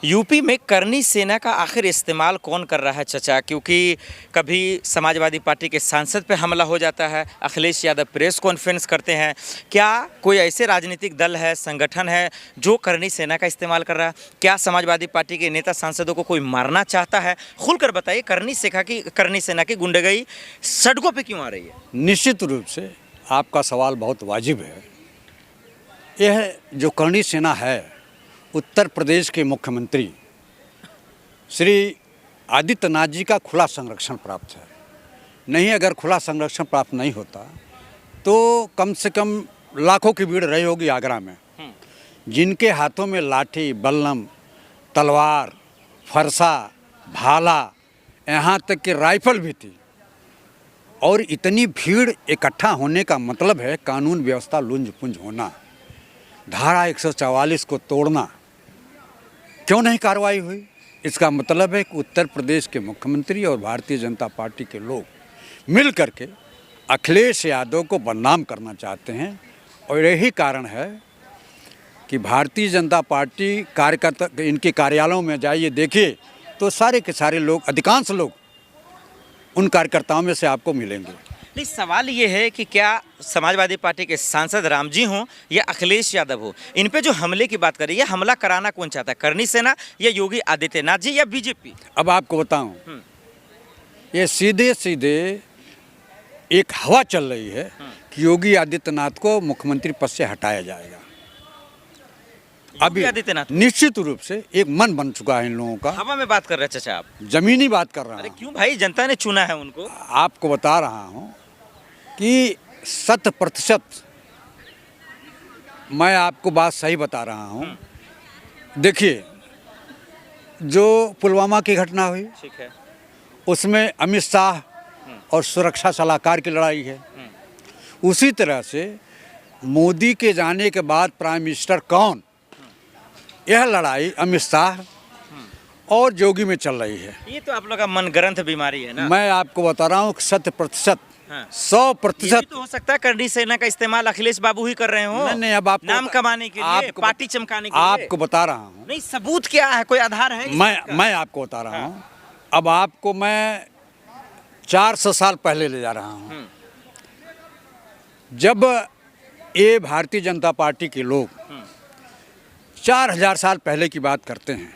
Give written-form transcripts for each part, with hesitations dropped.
UP में करनी सेना का आखिर इस्तेमाल कौन कर रहा है चचा? क्योंकि कभी समाजवादी पार्टी के सांसद पे हमला हो जाता है, अखिलेश यादव प्रेस कॉन्फ्रेंस करते हैं। क्या कोई ऐसे राजनीतिक दल है, संगठन है जो करनी सेना का इस्तेमाल कर रहा है? क्या समाजवादी पार्टी के नेता सांसदों को कोई मारना चाहता है? खुलकर बताइए, करनी सेना की गुंडागर्दी सड़कों पर क्यों आ रही है? निश्चित रूप से आपका सवाल बहुत वाजिब है। यह जो करनी सेना है, उत्तर प्रदेश के मुख्यमंत्री श्री आदित्यनाथ जी का खुला संरक्षण प्राप्त है। नहीं, अगर खुला संरक्षण प्राप्त नहीं होता तो कम से कम लाखों की भीड़ रही होगी आगरा में, जिनके हाथों में लाठी, बल्लम, तलवार, फरसा, भाला, यहाँ तक कि राइफल भी थी। और इतनी भीड़ इकट्ठा होने का मतलब है कानून व्यवस्था लुंज पुंज होना, धारा 144 को तोड़ना। क्यों नहीं कार्रवाई हुई? इसका मतलब है कि उत्तर प्रदेश के मुख्यमंत्री और भारतीय जनता पार्टी के लोग मिल करके अखिलेश यादव को बदनाम करना चाहते हैं। और यही कारण है कि भारतीय जनता पार्टी कार्यकर्ता, इनके कार्यालयों में जाइए देखिए तो सारे के सारे लोग, अधिकांश लोग उन कार्यकर्ताओं में से आपको मिलेंगे। नहीं, सवाल ये है कि क्या समाजवादी पार्टी के सांसद राम जी हों या अखिलेश यादव हो, इन पे जो हमले की बात करें, ये हमला कराना कौन चाहता है? करनी सेना या योगी आदित्यनाथ जी या बीजेपी? अब आपको बताऊं, ये सीधे सीधे एक हवा चल रही है कि योगी आदित्यनाथ को मुख्यमंत्री पद से हटाया जाएगा। अभी आदित्यनाथ निश्चित रूप से एक मन बन चुका है इन लोगों का। हवा में बात कर रहे हैं चचा आप? जमीनी बात कर रहा हूं। क्यों भाई, जनता ने चुना है उनको। आपको बता रहा हूं कि 100% मैं आपको बात सही बता रहा हूं। देखिए, जो पुलवामा की घटना हुई, ठीक है, उसमें अमित शाह और सुरक्षा सलाहकार की लड़ाई है। उसी तरह से मोदी के जाने के बाद प्राइम मिनिस्टर कौन, यह लड़ाई अमित शाह और जोगी में चल रही है। ये तो आप लोग का मनगढ़ंत बीमारी है ना। मैं आपको बता रहा हूँ 100%, 100%। तो हो सकता है करनी सेना का इस्तेमाल अखिलेश बाबू ही कर रहे हो। नहीं, अब आपको नाम कमाने के लिए, पार्टी चमकाने के लिए। आपको बता रहा हूँ। नहीं, सबूत क्या है? कोई आधार है? मैं आपको बता रहा हूँ। अब आपको मैं 400 साल पहले ले जा रहा हूँ, जब ये भारतीय जनता पार्टी के लोग 4000 साल पहले की बात करते हैं।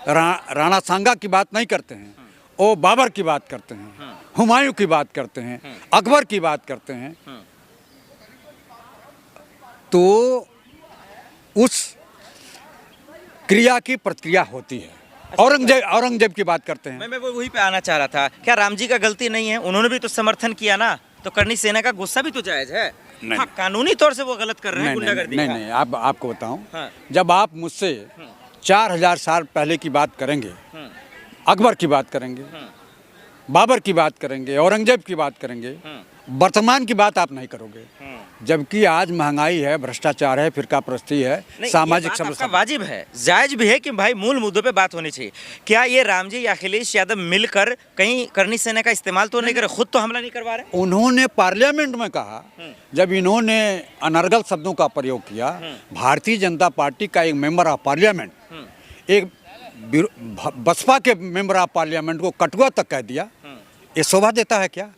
राणा सांगा की बात नहीं करते हैं, वो बाबर की बात करते हैं, हुमायूं की बात करते हैं, अकबर की बात करते हैं। तो उस क्रिया की प्रतिक्रिया होती है। औरंगजेब की बात करते हैं। मैं वही पे आना चाह रहा था। क्या राम जी का गलती नहीं है? उन्होंने भी तो समर्थन किया ना, तो करनी सेना का गुस्सा भी तो जायज है। हाँ, कानूनी तौर से वो गलत कर रहे हैं, गुंडागर्दी। नहीं, आपको बताऊं, जब आप मुझसे 4000 साल पहले की बात करेंगे, अकबर की बात करेंगे, बाबर की बात करेंगे, औरंगजेब की बात करेंगे, वर्तमान की बात आप नहीं करोगे। जबकि आज महंगाई है, भ्रष्टाचार है, फिरकापरस्ती है, सामाजिक समस्या वाजिब है, जायज भी है कि भाई मूल मुद्दों पे बात होनी चाहिए। क्या ये राम जी या अखिलेश यादव मिलकर कहीं करनी सेना का इस्तेमाल तो नहीं करे? खुद तो हमला नहीं करवा रहे। उन्होंने पार्लियामेंट में कहा, जब इन्होंने अनर्गल शब्दों का प्रयोग किया, भारतीय जनता पार्टी का एक मेंबर ऑफ पार्लियामेंट, एक बसपा के मेंबर ऑफ पार्लियामेंट को कटुआ तक कह दिया, ये शोभा देता है क्या?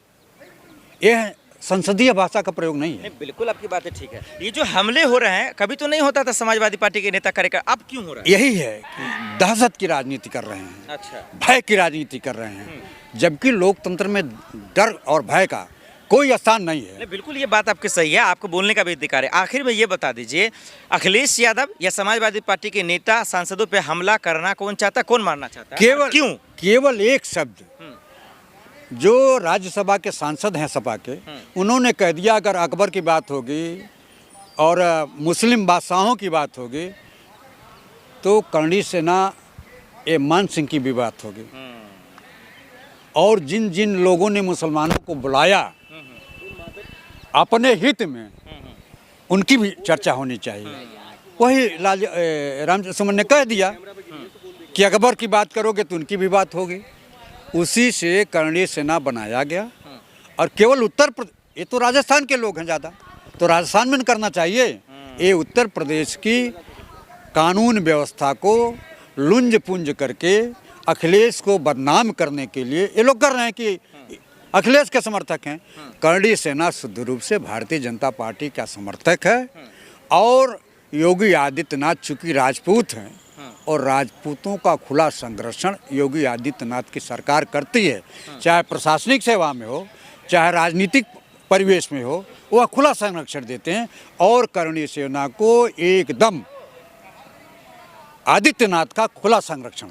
यह संसदीय भाषा का प्रयोग नहीं है। बिल्कुल, आपकी बात है, ठीक है। ये जो हमले हो रहे हैं, कभी तो नहीं होता था समाजवादी पार्टी के नेता कार्यकर्ता, अब क्यों हो रहा है? यही है कि दहशत की राजनीति कर रहे हैं। अच्छा, भय की राजनीति कर रहे हैं, जबकि लोकतंत्र में डर और भय का कोई स्थान नहीं है। बिल्कुल, ये बात आपकी सही है, आपको बोलने का भी अधिकार है। आखिर में ये बता दीजिए, अखिलेश यादव या समाजवादी पार्टी के नेता सांसदों पे हमला करना कौन चाहता, कौन मारना चाहता है? केवल एक शब्द जो राज्यसभा के सांसद हैं सपा के, उन्होंने कह दिया अगर अकबर की बात होगी और मुस्लिम बादशाहों की बात होगी तो करनी सेना ए मान सिंह की भी बात होगी। और जिन जिन लोगों ने मुसलमानों को बुलाया अपने हित में, उनकी भी चर्चा होनी चाहिए। वही राम सुमन ने कह दिया कि अकबर की बात करोगे तो उनकी भी बात होगी। उसी से करनी सेना बनाया गया। और केवल उत्तर प्रदेश, ये तो राजस्थान के लोग हैं ज़्यादा, तो राजस्थान में करना चाहिए। ये उत्तर प्रदेश की कानून व्यवस्था को लुंज पुंज करके अखिलेश को बदनाम करने के लिए ये लोग कर रहे हैं कि अखिलेश के समर्थक हैं। करणी सेना शुद्ध रूप से भारतीय जनता पार्टी का समर्थक है और योगी आदित्यनाथ चूंकि राजपूत हैं और राजपूतों का खुला संरक्षण योगी आदित्यनाथ की सरकार करती है, चाहे प्रशासनिक सेवा में हो चाहे राजनीतिक परिवेश में हो, वह खुला संरक्षण देते हैं और करणी सेना को एकदम आदित्यनाथ का खुला संरक्षण